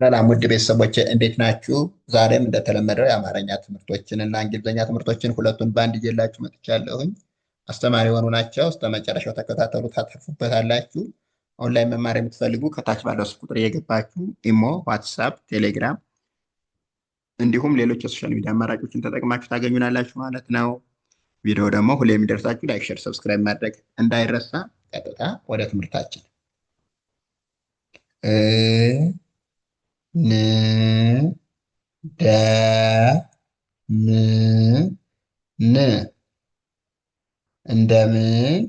ሰላም ውድ ቤተሰቦች እንዴት ናችሁ? ዛሬም እንደተለመደው የአማርኛ ትምህርቶችን እና እንግሊዝኛ ትምህርቶችን ሁለቱን በአንድ ይዤላችሁ መጥቻለሁኝ። አስተማሪ የሆኑ ናቸው። እስከ መጨረሻው ተከታተሉ፣ ታተርፉበታላችሁ። ኦንላይን መማር የምትፈልጉ ከታች ባለው ስልክ ቁጥር እየገባችሁ ኢሞ፣ ዋትሳፕ፣ ቴሌግራም እንዲሁም ሌሎች የሶሻል ሚዲያ አማራጮችን ተጠቅማችሁ ታገኙናላችሁ ማለት ነው። ቪዲዮ ደግሞ ሁሌ የሚደርሳችሁ ላይክ፣ ሼር፣ ሰብስክራይብ ማድረግ እንዳይረሳ። ቀጥታ ወደ ትምህርታችን ን ደ ም ን እንደምን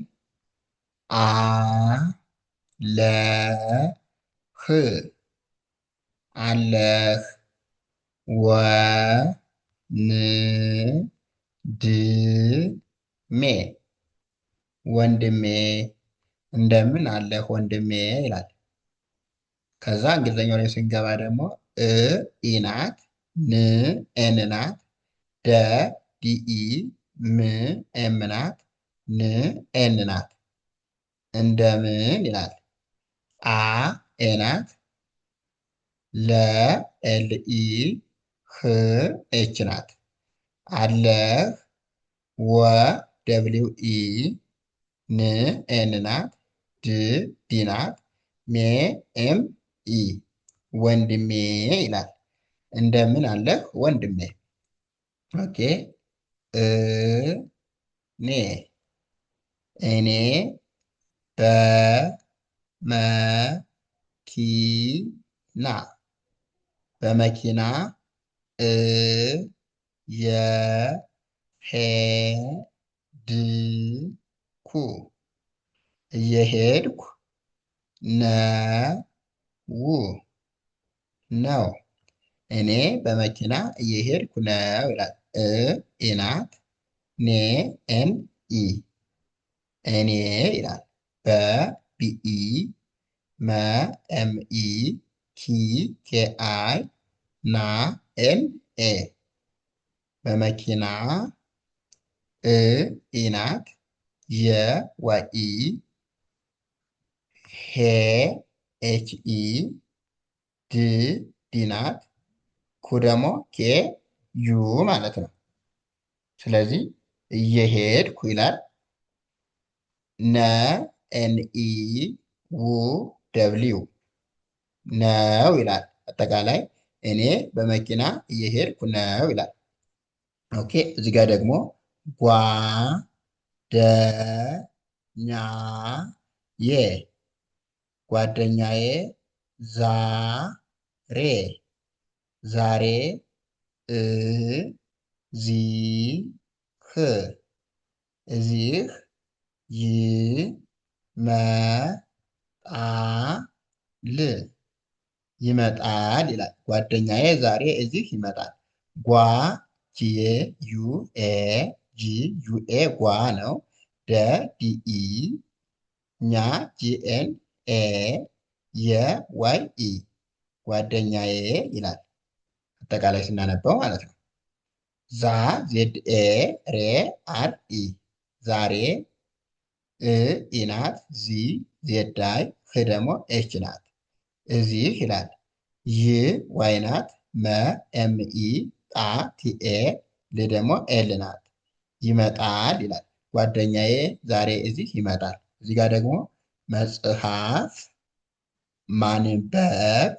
አ ለ ህ አለህ ወ ን ድ ሜ ወንድሜ እንደምን አለህ ወንድሜ ይላል። ከዛ እንግሊዝኛው ላይ ስንገባ ደግሞ ኢ ናት፣ ን ኤን ናት፣ ደ ዲኢ፣ ም ኤም ናት፣ ን ኤን ናት። እንደምን ይላል። አ ኤ ናት፣ ለ ኤልኢ፣ ህ ኤች ናት። አለህ ወ ደብሊው ኢ፣ ን ኤን ናት፣ ድ ዲ ናት፣ ሜ ኤም ኢ ወንድሜ ይላል። እንደምን አለህ ወንድሜ። ኦኬ ኔ እኔ በመኪና በመኪና እየሄድኩ እየሄድኩ ነው። እኔ በመኪና እየሄድኩ ነው ይላል። ኢ ናት፣ ኔ ኤን ኢ እኔ ይላል። በ ቢኢ፣ መ ኤም ኢ፣ ኪ ኬ አይ፣ ና ኤን ኤ በመኪና ኢ ናት፣ የ ዋይ ኢ፣ ሄ ኤች ኢ፣ ድ ዲ ናት፣ ኩ ደግሞ ኬ ዩ ማለት ነው። ስለዚህ እየሄድኩ ይላል። ነ ኤን ኢ፣ ው ደብሊው ነው ይላል። አጠቃላይ እኔ በመኪና እየሄድኩ ነው ይላል። ኦኬ እዚህ ጋር ደግሞ ጓ ደ ኛ ዬ ጓደኛዬ ዛሬ ዛሬ እዚህ እዚህ ይመጣል ይላል። ጓደኛዬ ዛሬ እዚህ ይመጣል። ጓ ጂኤ ዩ ኤ ጂ ዩ ኤ ጓ ነው። ደ ዲኢ፣ ኛ ጂኤን ኤ፣ የ ዋይ ኢ ጓደኛዬ ይላል። አጠቃላይ ስናነበው ማለት ነው። ዛ ዜድ ኤ ሬ አር ኢ ዛሬ፣ ኢ ናት፣ ዚ ዜድ አይ፣ ህ ደግሞ ኤች ናት። እዚህ ይላል። ይ ዋይ ናት፣ መ ኤም ኢ፣ ጣ ቲኤ፣ ል ደግሞ ኤል ናት። ይመጣል ይላል። ጓደኛዬ ዛሬ እዚህ ይመጣል። እዚህ ጋር ደግሞ መጽሐፍ ማንበብ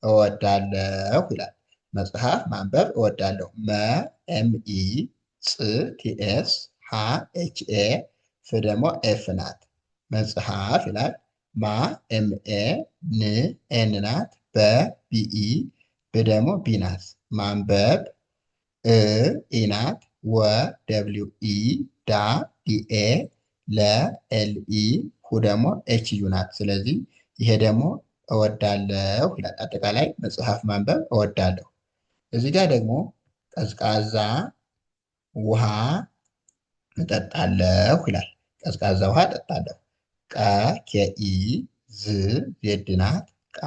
እወዳለሁ ይላል። መጽሐፍ ማንበብ እወዳለሁ። መ ኤም ኢ፣ ጽ ቲኤስ፣ ሀ ኤች ኤ፣ ፍ ደግሞ ኤፍ ናት። መጽሐፍ ይላል። ማ ኤም ኤ፣ ን ኤን ናት፣ በ ቢኢ፣ ብ ደግሞ ቢ ናት። ማንበብ ኢ ናት፣ ወ ደብሊው ኢ፣ ዳ ዲኤ፣ ለ ኤል ኢ፣ ሁ ደግሞ ኤች ዩ ናት። ስለዚህ ይሄ ደግሞ እወዳለሁ ይላል። አጠቃላይ መጽሐፍ ማንበብ እወዳለሁ። እዚህ ጋር ደግሞ ቀዝቃዛ ውሃ እጠጣለሁ ይላል። ቀዝቃዛ ውሃ እጠጣለሁ። ቀ ኬኢ፣ ዝ ዜድ ናት፣ ቃ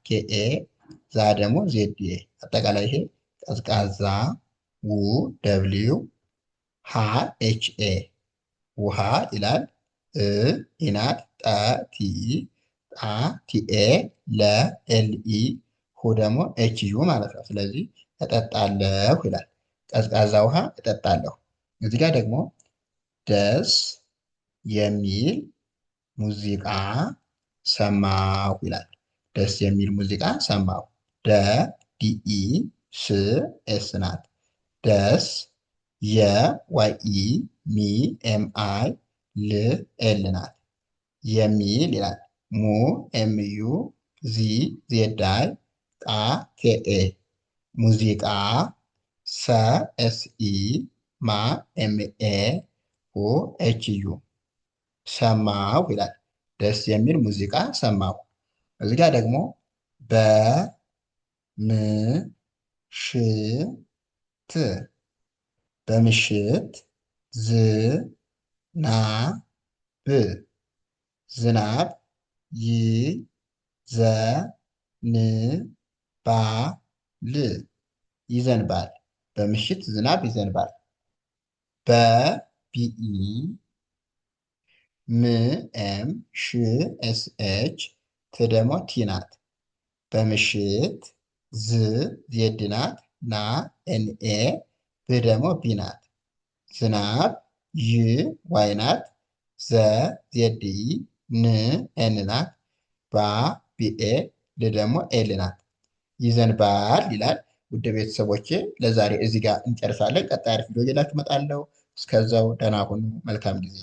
ኬኤ፣ ዛ ደግሞ ዜድ ኤ። አጠቃላይ ይሄ ቀዝቃዛ፣ ው ደብሊው፣ ሀ ኤች ኤ ውሃ ይላል። ኢ ናት፣ ጠ ቲኢ፣ ጣ ቲኤ፣ ለ ኤልኢ፣ ሁ ደግሞ ኤች ዩ ማለት ነው። ስለዚህ እጠጣለሁ ይላል። ቀዝቃዛ ውሃ እጠጣለሁ። እዚህ ጋር ደግሞ ደስ የሚል ሙዚቃ ሰማሁ ይላል። ደስ የሚል ሙዚቃ ሰማሁ። ደ ዲኢ ስ ኤስ ናት። ደስ የዋይ ሚ ኤም አይ ል ኤል ናት። የሚል ይላል። ሙ ኤም ዩ ዚ ዜድ አይ ቃ ኬኤ ሙዚቃ ሰ ኤስ ኢ ማ ኤም ኤ ሁ ኤች ዩ ሰማሁ ይላል። ደስ የሚል ሙዚቃ ሰማሁ። እዚህ ጋር ደግሞ በምሽት በምሽት ዝናብ ዝናብ ይዘንባል። በምሽት ዝናብ ይዘንባል። በቢኢ ም ኤም ሽ ኤስ ኤች ት ደግሞ ቲ ናት። በምሽት ዝ ዜድ ናት። ና ኤንኤ ብ ደግሞ ቢ ናት። ዝናብ ይ ዋይ ናት። ዘ ዜድ ኢ ን ኤን ናት። ባ ቢኤ ል ደግሞ ኤል ናት። ይዘንባል ይላል። ውድ ቤተሰቦቼ ለዛሬ እዚህ ጋር እንጨርሳለን። ቀጣይ አሪፍ ቪዲዮ እየላችሁ እመጣለሁ። እስከዛው ደህና ሁኑ። መልካም ጊዜ